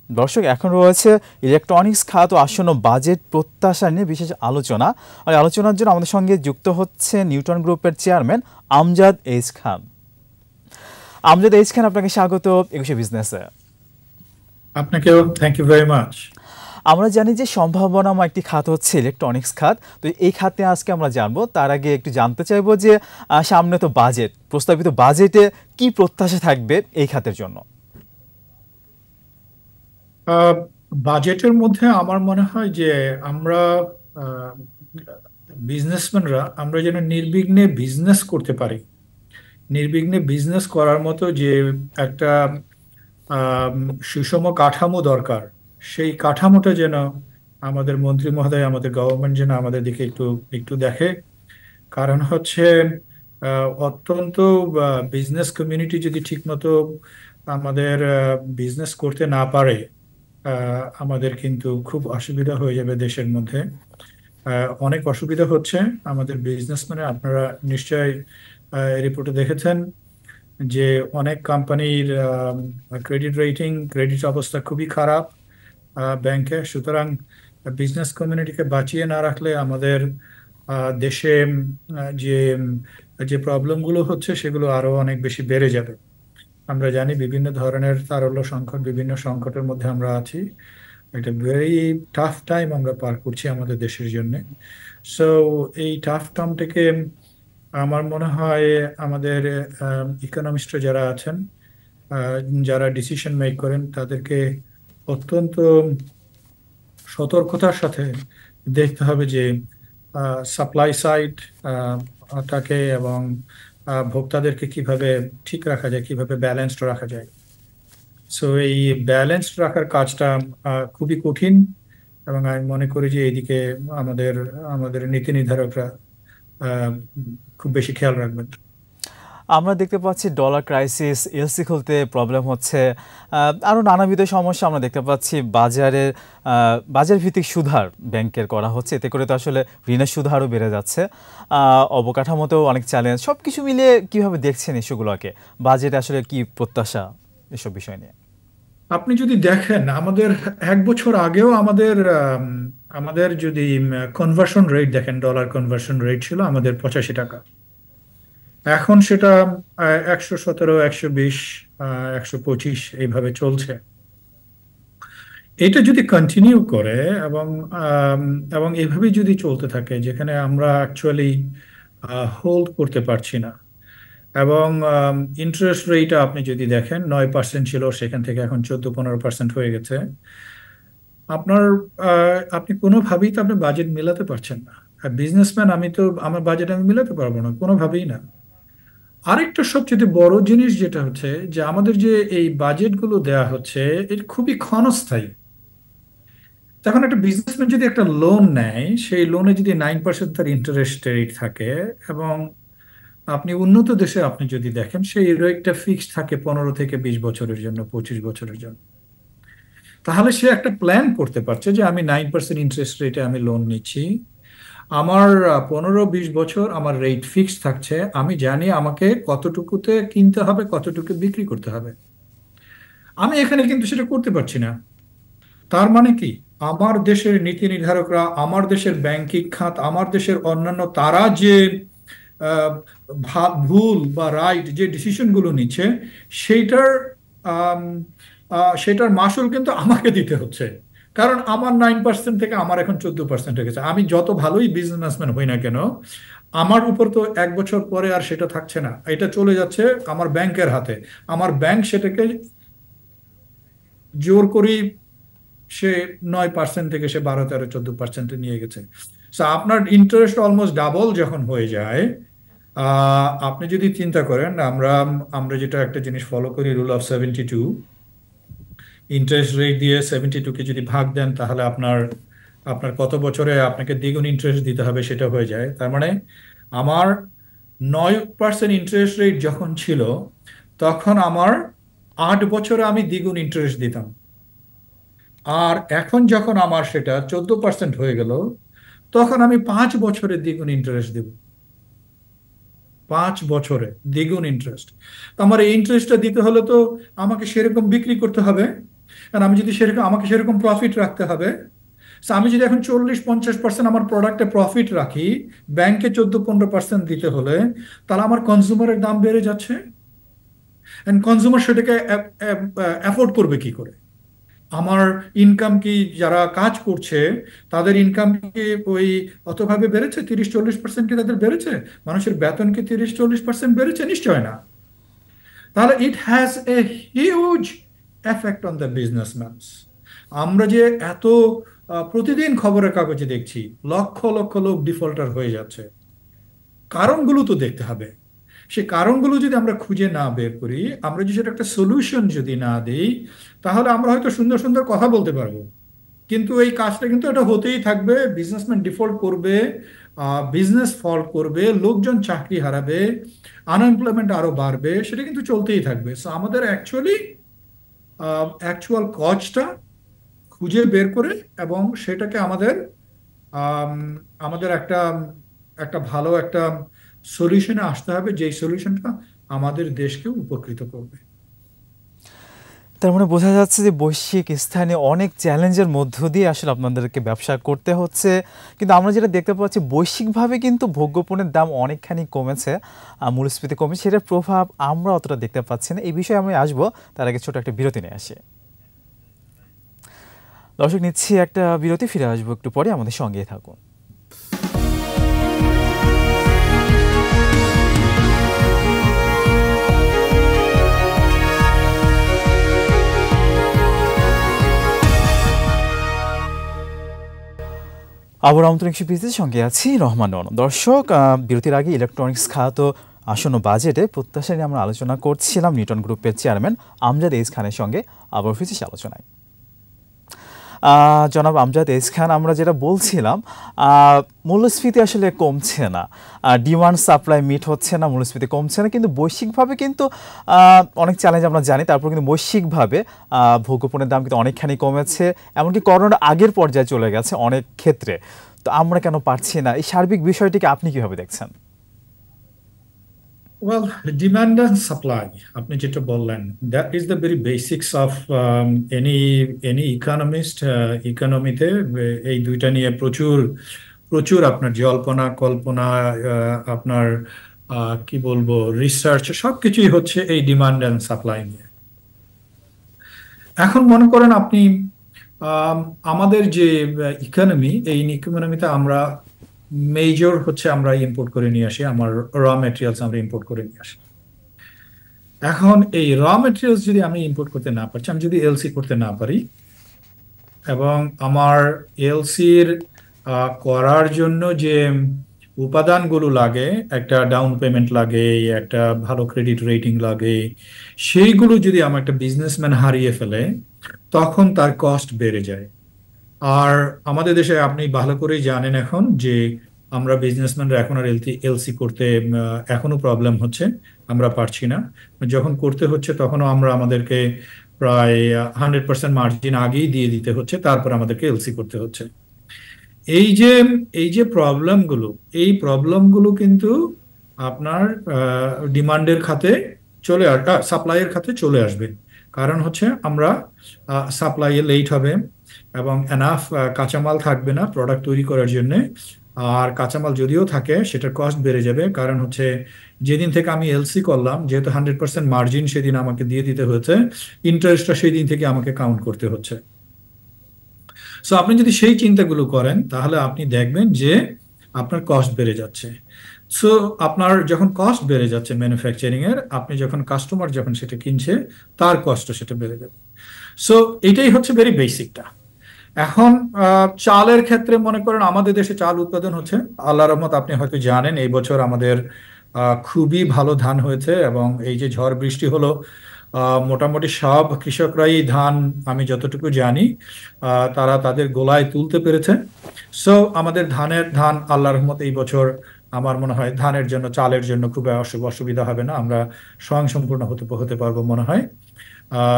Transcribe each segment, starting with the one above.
দর্শক, এখন রয়েছে ইলেকট্রনিক্স খাত ও আসন্ন বাজেট প্রত্যাশা নিয়ে বিশেষ আলোচনা। আর আলোচনার জন্য আমাদের সঙ্গে যুক্ত হচ্ছে নিউটন গ্রুপের চেয়ারম্যান আমজাদ এইচ খান। আমজাদ এইচ খান, আপনাকে স্বাগত একুশে বিজনেসে। আপনাকেও থ্যাংক ইউ ভেরি মাচ। আমরা জানি যে সম্ভাবনাময় একটি খাত হচ্ছে ইলেকট্রনিক্স খাত। তো এই খাতে আজকে আমরা জানবো। তার আগে একটু জানতে চাইবো যে সামনে তো বাজেট, প্রস্তাবিত বাজেটে কি প্রত্যাশা থাকবে এই খাতের জন্য? বাজেটের মধ্যে আমার মনে হয় যে আমরা বিজনেসম্যানরা আমরা যেন নির্বিঘ্নে বিজনেস করতে পারি। নির্বিঘ্নে বিজনেস করার মতো যে একটা আম, সুষম কাঠামো দরকার, সেই কাঠামোটা যেন আমাদের মন্ত্রী মহোদয়, আমাদের গভর্নমেন্ট যেন আমাদের দিকে একটু একটু দেখে। কারণ হচ্ছে অত্যন্ত বিজনেস কমিউনিটি যদি ঠিকমতো আমাদের বিজনেস করতে না পারে, আমাদের কিন্তু খুব অসুবিধা হয়ে যাবে দেশের মধ্যে। অনেক অসুবিধা হচ্ছে আমাদের বিজনেসম্যানে। আপনারা নিশ্চয়ই রিপোর্টে দেখেছেন যে অনেক কোম্পানির ক্রেডিট রেটিং, ক্রেডিট অবস্থা খুবই খারাপ ব্যাংকে। সুতরাং বিজনেস কমিউনিটিকে বাঁচিয়ে না রাখলে আমাদের দেশে যে যে প্রবলেমগুলো হচ্ছে সেগুলো আরো অনেক বেশি বেড়ে যাবে। আমরা জানি বিভিন্ন ধরনের তারল্য সংকট, বিভিন্ন সংকটের মধ্যে আমরা আছি। একটা ভেরি টাফ টাইম আমরা পার করছি আমাদের দেশের জন্য। সো এই টাফ টাইমটাকে আমার মনে হয় আমাদের ইকোনমিস্টরা যারা আছেন, আহ, যারা ডিসিশন মেক করেন, তাদেরকে অত্যন্ত সতর্কতার সাথে দেখতে হবে যে সাপ্লাই সাইড টাকে এবং ভোক্তাদেরকে কিভাবে ঠিক রাখা যায়, কিভাবে ব্যালেন্সড রাখা যায়। সো এই ব্যালেন্সড রাখার কাজটা খুবই কঠিন, এবং আমি মনে করি যে এইদিকে আমাদের আমাদের নীতি নির্ধারকরা আহ, খুব বেশি খেয়াল রাখবেন। আমরা দেখতে পাচ্ছি ডলার ক্রাইসিস, এলসি খুলতে প্রবলেম হচ্ছে, আরও নানাবিধ সমস্যা আমরা দেখতে পাচ্ছি। বাজার ভিত্তিক সুদহার ব্যাংকের করা হচ্ছে, এতে করে তো আসলে ঋণের সুদহারও বেড়ে যাচ্ছে। অবকাঠামোতেও অনেক চ্যালেঞ্জ। সব কিছু মিলিয়ে কীভাবে দেখছেন ইস্যুগুলোকে? বাজেটে আসলে কি প্রত্যাশা এসব বিষয় নিয়ে? আপনি যদি দেখেন আমাদের এক বছর আগেও আমাদের যদি কনভার্সন রেট দেখেন, ডলার কনভার্সন রেট ছিল আমাদের 85 টাকা। এখন সেটা 117, 120, 125 এইভাবে চলছে। এটা যদি কন্টিনিউ করে এবং আম, এবং এইভাবেই যদি চলতে থাকে, যেখানে আমরা অ্যাকচুয়ালি হোল্ড করতে পারছি না, এবং ইন্টারেস্ট রেট আপনি যদি দেখেন 9% ছিল, সেখান থেকে এখন 14-15% হয়ে গেছে। আপনার আপনি কোনোভাবেই তো আপনি বাজেট মেলাতে পারছেন না। বিজনেসম্যান আমি তো আমার বাজেট আমি মেলাতে পারবো না, কোনোভাবেই না। আরেকটা সবচেয়ে বড় জিনিস যেটা হচ্ছে যে আমাদের যে এই বাজেটগুলো দেয়া হচ্ছে, এটা খুবই ক্ষণস্থায়ী। তখন একটা বিজনেসম্যান যদি একটা লোন নেয়, সেই লোনে যদি 9% তার ইন্টারেস্ট রেট থাকে, এবং আপনি উন্নত দেশে আপনি যদি দেখেন সেই রেটটা ফিক্সড থাকে 15 থেকে 20 বছরের জন্য, 25 বছরের জন্য। তাহলে সে একটা প্ল্যান করতে পারছে যে আমি 9% ইন্টারেস্ট রেটে আমি লোন নিচ্ছি, আমার 15-20 বছর আমার রেট ফিক্সড থাকছে, আমি জানি আমাকে কতটুকুতে কিনতে হবে, কতটুকু বিক্রি করতে হবে। আমি এখানে কিন্তু সেটা করতে পারছি না। তার মানে কি, আমার দেশের নীতি নির্ধারকরা, আমার দেশের ব্যাংকিং খাত, আমার দেশের অন্যান্য তারা যে আহ, ভুল বা রাইট যে ডিসিশন গুলো নিচ্ছে, সেইটার আম, সেটার মাসুল কিন্তু আমাকে দিতে হচ্ছে। কারণ আমার 9% থেকে আমার এখন 14% হয়ে গেছে। আমি যত ভালোই বিজনেসম্যান হই না কেন, আমার উপর তো এক বছর পরে আর সেটা থাকছে না, এটা চলে যাচ্ছে আমার ব্যাংকের হাতে। আমার ব্যাংক সেটাকে জোর করি, সে 9% থেকে সে 12, 13, 14% নিয়ে গেছে। So, আপনার ইন্টারেস্ট অলমোস্ট ডাবল যখন হয়ে যায়, আপনি যদি চিন্তা করেন, আমরা আমরা যেটা একটা জিনিস ফলো করি, রুল অফ 72, ইন্টারেস্ট রেট দিয়ে 72-কে যদি ভাগ দেন, তাহলে আপনার আপনার কত বছরে আপনাকে দ্বিগুণ ইন্টারেস্ট দিতে হবে সেটা হয়ে যায়। তার মানে আমার 9% ইন্টারেস্ট রেট যখন ছিল, তখন আমার 8 বছরে আমি দ্বিগুণ ইন্টারেস্ট দিতাম। আর এখন যখন আমার সেটা 14% হয়ে গেল, তখন আমি 5 বছরে দ্বিগুণ ইন্টারেস্ট দেব। 5 বছরে দ্বিগুণ ইন্টারেস্ট। আমার এই ইন্টারেস্টটা দিতে হলে তো আমাকে সেরকম বিক্রি করতে হবে। কারণ আমি যদি সেরকম, আমাকে সেরকম প্রফিট রাখতে হবে। So, আমি যদি এখন 40-50% আমার প্রোডাক্টে প্রফিট রাখি, ব্যাংকে 14-15% দিতে হলে, তাহলে আমার কনজিউমারের দাম বেড়ে যাচ্ছে, এন্ড কনজিউমার সেটাকে অ্যাফোর্ড করবে কি করে? আমার ইনকাম কি, যারা কাজ করছে তাদের ইনকাম কি ওই অতভাবে বেড়েছে? 30-40% কি তাদের বেড়েছে? মানুষের বেতন কি 30-40% বেড়েছে? নিশ্চয় না। তাহলে it has a huge effect on the businessmans. আমরা যে এত প্রতিদিন খবরের কাগজে দেখছি লক্ষ লক্ষ লোক ডিফল্টার হয়ে যাচ্ছে, কারণগুলো তো দেখতে হবে। সে কারণগুলো যদি আমরা খুঁজে না বের করি, আমরা যদি সেটা একটা সলিউশন যদি না দিই, তাহলে আমরা হয়তো সুন্দর সুন্দর কথা বলতে পারবো, কিন্তু এই কাজটা কিন্তু এটা হতেই থাকবে। বিজনেসম্যান ডিফল্ট করবে, বিজনেস ফল করবে, লোকজন চাকরি হারাবে, আনএমপ্লয়মেন্ট আরো বাড়বে, সেটা কিন্তু চলতেই থাকবে। সো আমাদের অ্যাকচুয়াল কজটা খুঁজে বের করে এবং সেটাকে আমাদের আম, আমাদের একটা একটা ভালো একটা সলিউশনে আসতে হবে, যেই সলিউশনটা আমাদের দেশকে উপকৃত করবে। তার মানে বোঝা যাচ্ছে যে বৈশ্বিক স্থানে অনেক চ্যালেঞ্জের মধ্য দিয়ে আসলে আপনাদেরকে ব্যবসা করতে হচ্ছে, কিন্তু আমরা যেটা দেখতে পাচ্ছি বৈশ্বিকভাবে কিন্তু ভোগ্যপণ্যের দাম অনেকখানি কমেছে, মূল্যস্ফীতি কমেছে, সেটার প্রভাব আমরা অতটা দেখতে পাচ্ছি না। এই বিষয়ে আমি আসবো, তার আগে ছোট একটা বিরতি নিয়ে আসি। দর্শক, নিচ্ছি একটা বিরতি, ফিরে আসবো একটু পরে, আমাদের সঙ্গেই থাকুন। আবার আমন্ত্রণ বিরতির সঙ্গে আছি রহমান রন। দর্শক, বিরতির আগে ইলেকট্রনিক্স খাত আসন্ন বাজেটে প্রত্যাশা নিয়ে আমরা আলোচনা করছিলাম নিউটন গ্রুপের চেয়ারম্যান আমজাদ এইচ খানের সঙ্গে। আবার ফিরছি আলোচনায়। জনাব আমজাদ এইচ খান, আমরা যেটা বলছিলাম, মূল্যস্ফীতি আসলে কমছে না, ডিমান্ড সাপ্লাই মিট হচ্ছে না, মূল্যস্ফীতি কমছে না, কিন্তু বৈশ্বিকভাবে কিন্তু অনেক চ্যালেঞ্জ আমরা জানি। তারপর কিন্তু বৈশ্বিকভাবে ভোগ্যপণ্যের দাম কিন্তু অনেকখানি কমেছে, এমনকি করোনার আগের পর্যায়ে চলে গেছে অনেক ক্ষেত্রে। তো আমরা কেন পারছি না? এই সার্বিক বিষয়টিকে আপনি কিভাবে দেখছেন? ওয়েল, ডিমান্ড অ্যান্ড সাপ্লাই, আপনি যেটা বললেন, that is the very basics of any any economist. ইকোনমিতে এই দুইটা নিয়ে প্রচুর প্রচুর আপনার জল্পনা কল্পনা, আপনার কি বলবো, রিসার্চ, সবকিছুই হচ্ছে এই ডিমান্ড অ্যান্ড সাপ্লাই নিয়ে। এখন মনে করেন আপনি, আম, আমাদের যে ইকোনমি, এই ইকোনমিতে আমরা মেজর হচ্ছে আমরা ইম্পোর্ট করে নিয়ে আসি, আমার র মেটেরিয়ালস আমরা ইম্পোর্ট করে নিয়ে আসি। এখন এই র মেটেরিয়ালস যদি আমি ইম্পোর্ট করতে না পারছি, আমি যদি এলসি করতে না পারি, এবং আমার এলসির করার জন্য যে উপাদানগুলো লাগে, একটা ডাউন পেমেন্ট লাগে, একটা ভালো ক্রেডিট রেটিং লাগে, সেইগুলো যদি আমার একটা বিজনেসম্যান হারিয়ে ফেলে, তখন তার কস্ট বেড়ে যায়। আর আমাদের দেশে আপনি ভালো করেই জানেন এখন যে আমরা বিজনেসম্যানরা এখন আর এলসি করতে এখনো প্রবলেম হচ্ছে, আমরা পারছি না। যখন করতে হচ্ছে তখনও আমরা আমাদেরকে প্রায় 100% মার্জিন আগেই দিয়ে দিতে হচ্ছে, তারপর আমাদেরকে এলসি করতে হচ্ছে। এই যে এই যে প্রবলেমগুলো, এই প্রবলেমগুলো কিন্তু আপনার ডিমান্ডের খাতে সাপ্লাইয়ের খাতে চলে আসবে। কারণ হচ্ছে আমরা সাপ্লাইয়ে লেট হবে, এবং এনাফ কাঁচামাল থাকবে না প্রোডাক্ট তৈরি করার জন্য। আর কাঁচামাল যদিও থাকে, সেটার কস্ট বেড়ে যাবে, কারণ হচ্ছে যেদিন থেকে আমি এলসি করলাম, যেহেতু 100% মার্জিন সেদিন আমাকে দিয়ে দিতে হচ্ছে, ইন্টারেস্টটা সেই দিন থেকে আমাকে কাউন্ট করতে হচ্ছে। সো আপনি যদি সেই চিন্তাগুলো করেন, তাহলে আপনি দেখবেন যে আপনার কস্ট বেড়ে যাচ্ছে। সো আপনার যখন কস্ট বেড়ে যাচ্ছে ম্যানুফ্যাকচারিং এর, আপনি যখন কাস্টমার যখন সেটা কিনছে, তার কস্ট সেটা বেড়ে যাবে। সো এটাই হচ্ছে ভেরি বেসিকটা। এখন চালের ক্ষেত্রে মনে করেন আমাদের দেশে চাল উৎপাদন হচ্ছে, আল্লাহর রহমত, আপনি হয়তো জানেন এই বছর আমাদের খুবই ভালো ধান হয়েছে, এবং এই যে ঝড় বৃষ্টি হলো, মোটামুটি সব কৃষকরাই ধান, আমি যতটুকু জানি, তারা তাদের গোলায় তুলতে পেরেছে। সো আমাদের ধান আল্লাহর রহমত এই বছর আমার মনে হয় ধানের জন্য, চালের জন্য খুব অসুবিধা হবে না, আমরা স্বয়ংসম্পূর্ণ হতে পারবো মনে হয়।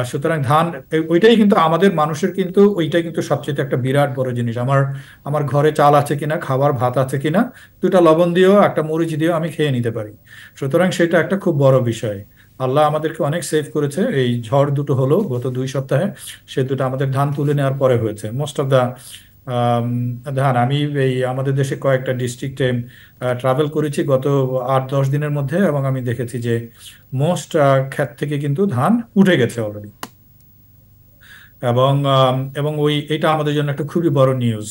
সুতরাং ধান, ওইটাই কিন্তু আমাদের মানুষের, কিন্তু ওইটাই কিন্তু সবচেয়ে একটা বিরাট বড় জিনিস। আমার আমার ঘরে চাল আছে কিনা, খাবার ভাত আছে কিনা, দুটা লবণ দিয়েও একটা মরিচ দিয়েও আমি খেয়ে নিতে পারি। সুতরাং সেটা একটা খুব বড় বিষয়। আল্লাহ আমাদেরকে অনেক সেভ করেছে। এই ঝড় দুটো হলো গত 2 সপ্তাহে, সে দুটো আমাদের ধান তুলে নেওয়ার পরে হয়েছে। মোস্ট অফ দা ধান, আমি এই আমাদের দেশে কয়েকটা ডিস্ট্রিক্টে ট্রাভেল করেছি গত 8-10 দিনের মধ্যে, এবং আমি দেখেছি যে মোস্ট ক্ষেত থেকে কিন্তু ধান উঠে গেছে অলরেডি। এবং এটা আমাদের জন্য একটা খুবই বড় নিউজ।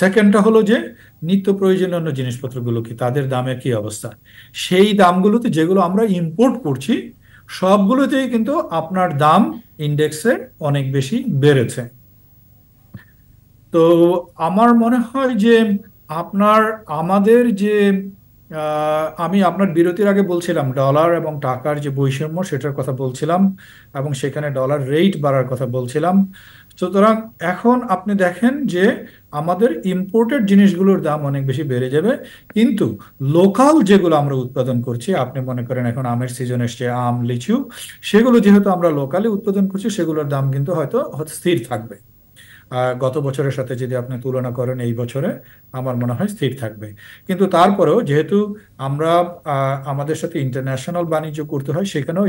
সেকেন্ডটা হলো যে নিত্য প্রয়োজনীয় জিনিসপত্রগুলো কি, তাদের দামের কি অবস্থা। সেই দামগুলোতে যেগুলো আমরা ইম্পোর্ট করছি সবগুলোতেই কিন্তু আপনার দাম ইন্ডেক্সে অনেক বেশি বেড়েছে। তো আমার মনে হয় যে আপনার আমাদের যে আমি আপনার বিরতির আগে বলছিলাম ডলার এবং টাকার যে বৈষম্য সেটার কথা বলছিলাম, এবং সেখানে ডলার রেট বাড়ার কথা বলছিলাম। সুতরাং এখন আপনি দেখেন যে আমাদের ইম্পোর্টেড জিনিসগুলোর দাম অনেক বেশি বেড়ে যাবে, কিন্তু লোকাল যেগুলো আমরা উৎপাদন করছি, আপনি মনে করেন এখন আমের সিজন এসছে, আম, লিচু, সেগুলো যেহেতু আমরা লোকালি উৎপাদন করছি সেগুলোর দাম কিন্তু হয়তো স্থির থাকবে। গত বছরের সাথে যদি আপনি তুলনা করেন এই বছরে, আমার মনে হয় স্থির থাকবে। কিন্তু তারপরেও যেহেতু আমরা আমাদের সাথে ইন্টারন্যাশনাল বাণিজ্য করতে হয়, সেখানেও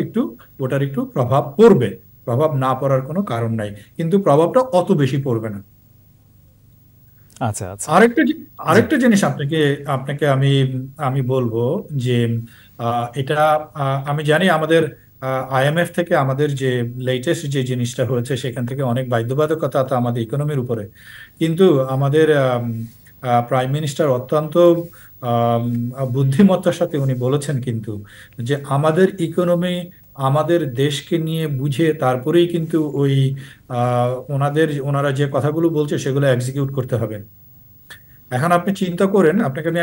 ওটার একটু প্রভাব পড়বে। প্রভাব না পড়ার কোনো কারণ নাই, কিন্তু প্রভাবটা অত বেশি পড়বে না। আচ্ছা আচ্ছা। আরেকটা জি। আরেকটা জিনিস আপনাকে আপনাকে আমি আমি বলবো যে এটা আমি জানি আমাদের আইএমএফ থেকে আমাদের যে লেটেস্ট যে জিনিসটা হয়েছে সেখান থেকে অনেক বাধ্যবাধকতা তো আমাদের ইকোনমির উপরে, কিন্তু আমাদের প্রাইম মিনিস্টার অত্যন্ত আম, বুদ্ধিমত্তার সাথে উনি বলেছেন কিন্তু যে আমাদের ইকোনমি আমাদের দেশকে নিয়ে বুঝে তারপরেই কিন্তু ওই ওনারা যে কথাগুলো বলছে সেগুলো এক্সিকিউট করতে হবে। এখন আপনি চিন্তা করেন, আপনাকে আমি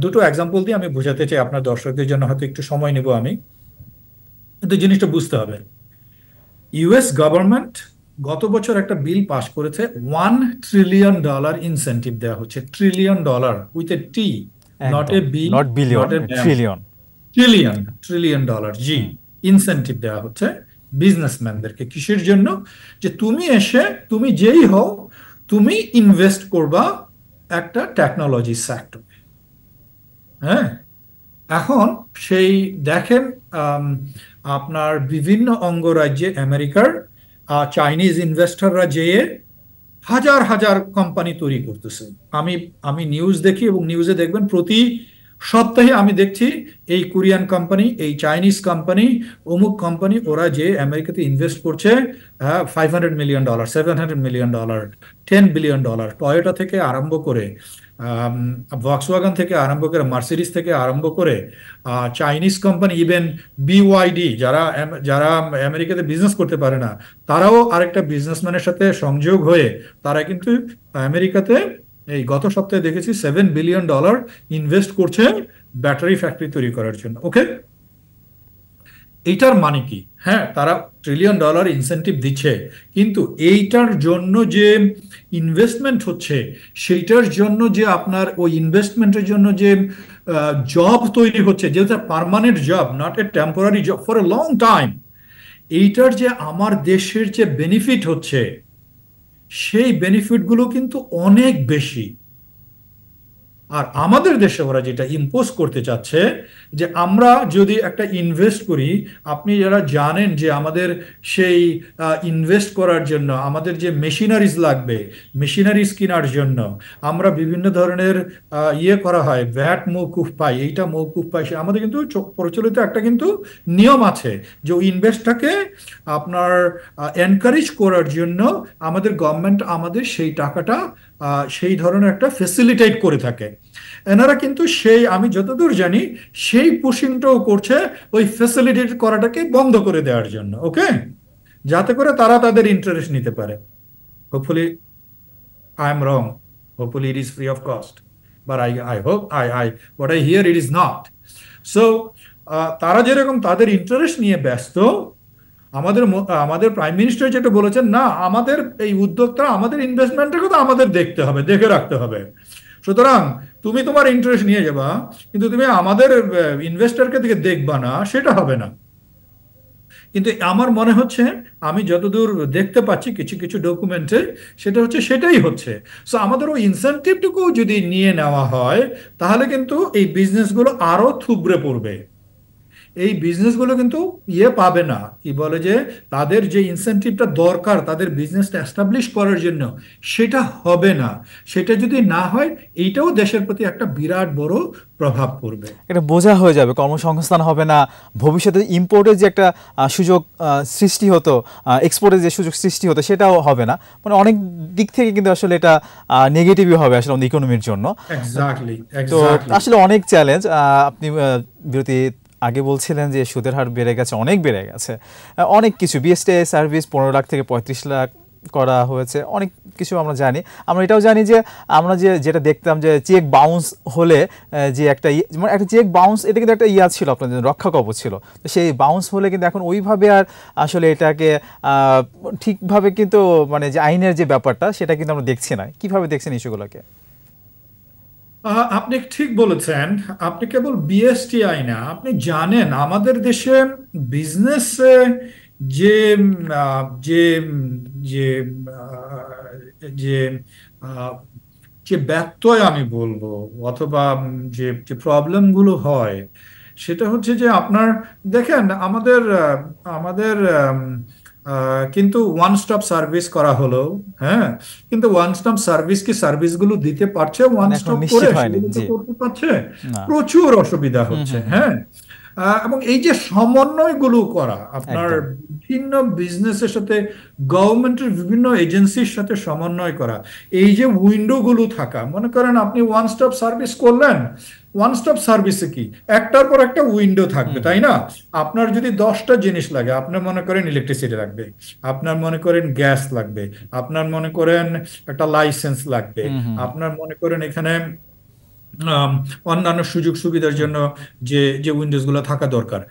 দুটো এক্সাম্পল দিয়ে আমি বোঝাতে চাই আপনার দর্শকদের জন্য, হয়তো একটু সময় নেব আমি, কিন্তু জিনিসটা বুঝতে হবে। ইউএস গভর্নমেন্ট গত বছর একটা বিল পাশ করেছে, $1 ট্রিলিয়ন ইনসেন্টিভ দেওয়া হচ্ছে। $1 trillion with a T, not একদম। A B, not billion, not a ma'am. Trillion. Trillion, $1 trillion, জি। হুম। ইনসেন্টিভ দেওয়া হচ্ছে বিজনেসম্যানদেরকে। কিসের জন্য? যে তুমি এসে, তুমি যেই হও, তুমি ইনভেস্ট করবা একটা টেকনোলজি সেক্টর। হ্যাঁ, এখন সেই দেখেন, আম, আপনার বিভিন্ন অঙ্গরাজ্যে আমেরিকার চাইনিজ ইনভেস্টররা যেয়ে হাজার হাজার কোম্পানি তৈরি করতেছে। আমি আমি নিউজ দেখি, এবং নিউজে দেখবেন প্রতি সপ্তাহে আমি দেখছি এই কোরিয়ান কোম্পানি, এই চাইনিজ কোম্পানি, অমুক কোম্পানি, ওরা যে আমেরিকাতে ইনভেস্ট করছে $500 মিলিয়ন, $700 মিলিয়ন, $10 বিলিয়ন। টয়োটা থেকে আরম্ভ করে, ভক্সওয়াগন থেকে আরম্ভ করে, মার্সিডিজ থেকে আরম্ভ করে, চাইনিজ কোম্পানি, ইভেন বিওয়াইডি, যারা যারা আমেরিকাতে বিজনেস করতে পারে না, তারাও আরেকটা বিজনেসম্যানের সাথে সংযোগ হয়ে তারা কিন্তু আমেরিকাতে এই গত সপ্তাহে দেখেছি $7 বিলিয়ন ইনভেস্ট করছে ব্যাটারি ফ্যাক্টরি তৈরি করার জন্য। ওকে, এইটার মানে কি? হ্যাঁ, তারা $1 ট্রিলিয়ন ইনসেন্টিভ দিচ্ছে, কিন্তু এইটার জন্য যে ইনভেস্টমেন্ট হচ্ছে, সেইটার জন্য যে আপনার ওই ইনভেস্টমেন্টের জন্য যে জব তৈরি হচ্ছে, যেটা permanent job, not a temporary job for a long time, এইটার যে আমার দেশের যে বেনিফিট হচ্ছে, সেই বেনিফিটগুলো কিন্তু অনেক বেশি। আর আমাদের দেশে ওরা যেটা ইম্পোজ করতে চাচ্ছে, যে আমরা যদি একটা ইনভেস্ট করি, আপনি যারা জানেন যে আমাদের সেই ইনভেস্ট করার জন্য আমাদের যে মেশিনারিজ লাগবে, মেশিনারিজ কেনার জন্য আমরা বিভিন্ন ধরনের ইয়ে করা হয়, ভ্যাট মৌকুফ পাই, এইটা মৌকুফ পাই। আমাদের কিন্তু প্রচলিত একটা কিন্তু নিয়ম আছে যে ওই ইনভেস্টটাকে আপনার এনকারেজ করার জন্য আমাদের গভর্নমেন্ট আমাদের সেই টাকাটা সেই ধরনের একটা ফেসিলিটেট করে থাকে। এনারা কিন্তু সেই, আমি যতদূর জানি, সেই পুশিংটাও করছে ওই ফেসিলিটেট করাটাকে বন্ধ করে দেওয়ার জন্য। ওকে, যাতে করে তারা তাদের ইন্টারেস্ট নিতে পারে। Hopefully I am wrong, hopefully it is free of cost, but I hope I what I here it is not so. তারা যেরকম তাদের ইন্টারেস্ট নিয়ে ব্যস্ত, আমাদের আমাদের প্রাইম মিনিস্টার যেটা বলেছেন, না আমাদের এই উদ্যোক্তা, আমাদের ইনভেস্টমেন্টটাকে তো আমাদের দেখতে হবে, দেখে রাখতে হবে। সুতরাং তুমি তোমার ইন্টারেস্ট নিয়ে যাবা, কিন্তু তুমি আমাদের ইনভেস্টরকে দিকে দেখবা না, সেটা হবে না। কিন্তু আমার মনে হচ্ছে, আমি যতদূর দেখতে পাচ্ছি কিছু কিছু ডকুমেন্টে, সেটা হচ্ছে সেটাই হচ্ছে। সো আমাদের ওই ইনসেনটিভটুকু যদি নিয়ে নেওয়া হয়, তাহলে কিন্তু এই বিজনেসগুলো আরো থুবড়ে পড়বে। এই বিজনেসগুলো কিন্তু পাবে না, কি বলে যে তাদের যে ইনসেনটিভটা দরকার তাদের বিজনেসটা এস্টাবলিশ করার জন্য, সেটা হবে না। সেটা যদি না হয়, এইটাও দেশের প্রতি একটা বিরাট বড় প্রভাব পড়বে। এটা বোঝা হয়ে যাবে, কর্মসংস্থান হবে না, ভবিষ্যতে ইম্পোর্টের যে একটা সুযোগ সৃষ্টি হতো, এক্সপোর্টের যে সুযোগ সৃষ্টি হতো সেটাও হবে না। মানে অনেক দিক থেকে কিন্তু আসলে এটা নেগেটিভই হবে আসলে আমাদের ইকোনমির জন্য। এক্স্যাক্টলি, তো এক্স্যাক্টলি। আসলে অনেক চ্যালেঞ্জ। আপনি বিরতি আগে বলছিলেন যে সুদের হার বেড়ে গেছে, অনেক বেড়ে গেছে, অনেক কিছু বিএসটি সার্ভিস 15 লাখ থেকে 35 লাখ করা হয়েছে, অনেক কিছু আমরা জানি। আমরা এটাও জানি যে আমরা যেটা দেখতাম যে চেক বাউন্স হলে যে একটা মানে একটা চেক বাউন্স, এটা কিন্তু একটা ছিল আপনাদের রক্ষা কবচ ছিল। তো সেই বাউন্স হলে কিন্তু এখন ওইভাবে আর আসলে এটাকে ঠিকভাবে কিন্তু মানে যে আইনের যে ব্যাপারটা সেটা কিন্তু আমরা দেখছি না। কিভাবে দেখছেন ইস্যুগুলোকে? আপনি ঠিক বলেছেন। আপনি কেবল বিএসটিআই না, আপনি জানেন আমাদের দেশে বিজনেস যে যে যে যে আহ, যে ব্যত্যয় আমি বলবো, অথবা যে যে প্রবলেম গুলো হয়, সেটা হচ্ছে যে আপনার দেখেন আমাদের আমাদের কিন্তু ওয়ান স্টপ সার্ভিস করা হলো। হ্যাঁ, কিন্তু ওয়ান স্টপ সার্ভিস কি সার্ভিসগুলো দিতে পারছে ওয়ান মানে এখন স্টপ করে? নিশ্চিত হয়নি। সেগুলো তো জি, করতে পারছে? না। প্রচুর অসুবিধা হুম, হচ্ছে। হুম, হুম, হ্যাঁ, এবং এই যে সমন্বয়গুলো করা আপনার একদম। বিভিন্ন বিজনেসের সাথে, গভর্নমেন্টের বিভিন্ন এজেন্সির সাথে সমন্বয় করা, এই যে উইন্ডো গুলো থাকা, মনে করেন আপনি ওয়ান স্টপ সার্ভিস করলেন, ওয়ান স্টপ সার্ভিসে কি একটার পর একটা উইন্ডো থাকবে, হুম, তাই হুম, না? আপনার যদি 10টা জিনিস লাগে, আপনার মনে করেন ইলেকট্রিসিটি লাগবে, আপনার মনে করেন গ্যাস লাগবে, আপনার মনে করেন একটা লাইসেন্স লাগবে, হুম, হুম, আপনার মনে করেন এখানে আম, অন্যান্য সুযোগ সুবিধার হুম। জন্য যে যে উইন্ডোজ গুলো থাকা দরকার,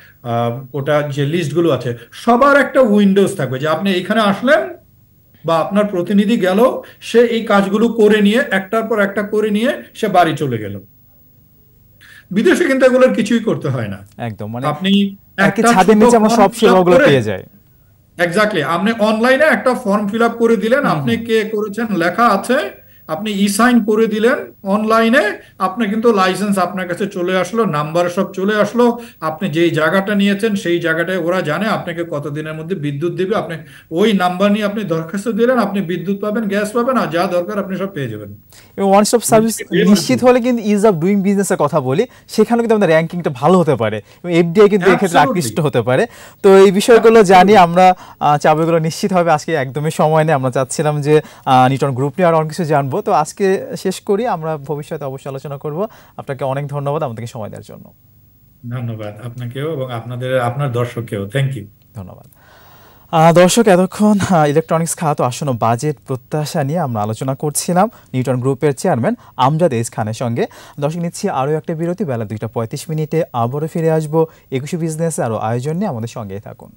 ওটা যে লিস্ট গুলো আছে, সবার একটা উইন্ডোজ থাকবে যে আপনি এখানে আসলেন বা আপনার প্রতিনিধি গেল, সে এই কাজগুলো করে নিয়ে একটার পর একটা করে নিয়ে সে বাড়ি চলে গেল। বিদেশে কিন্তু এগুলোর কিছুই করতে হয় না। একদম, মানে আপনি একই একটা ছাদের ছোট নিচে আমরা ফর্ম সব ফিল আপ সেবাগুলো করে, পেয়ে যাই। এক্স্যাক্টলি, আপনি অনলাইনে একটা ফর্ম ফিল আপ করে দিলেন, হুম, আপনি হুম। কে করেছেন লেখা আছে, আপনি ই সাইন করে দিলেন অনলাইনে, আপনি কিন্তু লাইসেন্স আপনার কাছে চলে আসলো, নাম্বার সব চলে আসলো, আপনি যেই জায়গাটা নিয়েছেন সেই জায়গাটায় ওরা জানে আপনাকে কতদিনের মধ্যে বিদ্যুৎ দিবে, আপনি ওই নাম্বার নিয়ে আপনি দরখাস্ত দিলেন, আপনি বিদ্যুৎ পাবেন, গ্যাস পাবেন, আর যা দরকার আপনি সব পেয়ে যাবেন। এবং ওয়ান স্টপ সার্ভিস নিশ্চিত হলে কিন্তু ইজ অফ ডুইং বিজনেসের কথা বলি, সেখানে কিন্তু আমাদের র্যাঙ্কিংটা ভালো হতে পারে এবং এফডিআই কিন্তু এক্ষেত্রে অ্যাবসলিউটলি, আকৃষ্ট হতে পারে। তো এই বিষয়গুলো জানি আমরা, চাবো এগুলো নিশ্চিত হবে। আজকে একদমই সময় নেই, আমরা চাচ্ছিলাম যে নিউটন গ্রুপ নিয়ে আরো অনেক কিছু জানবো। তো আজকে শেষ করি, আমরা ভবিষ্যতে অবশ্যই আলোচনা করব। আপনাকে অনেক ধন্যবাদ আমাদেরকে সময় দেওয়ার জন্য। ধন্যবাদ আপনাকেও এবং আপনার দর্শককেও, থ্যাংক ইউ। ধন্যবাদ। দর্শক, এতক্ষণ ইলেকট্রনিক্স খাত ও আসন্ন বাজেট প্রত্যাশা নিয়ে আমরা আলোচনা করছিলাম নিউটন গ্রুপের চেয়ারম্যান আমজাদ এইচ খানের সঙ্গে। দর্শক, নিচ্ছি আরও একটা বিরতি, বেলা 2টা 35 মিনিটে আবারও ফিরে আসবো 21 বিজনেস আরও আয়োজন নিয়ে, আমাদের সঙ্গেই থাকুন।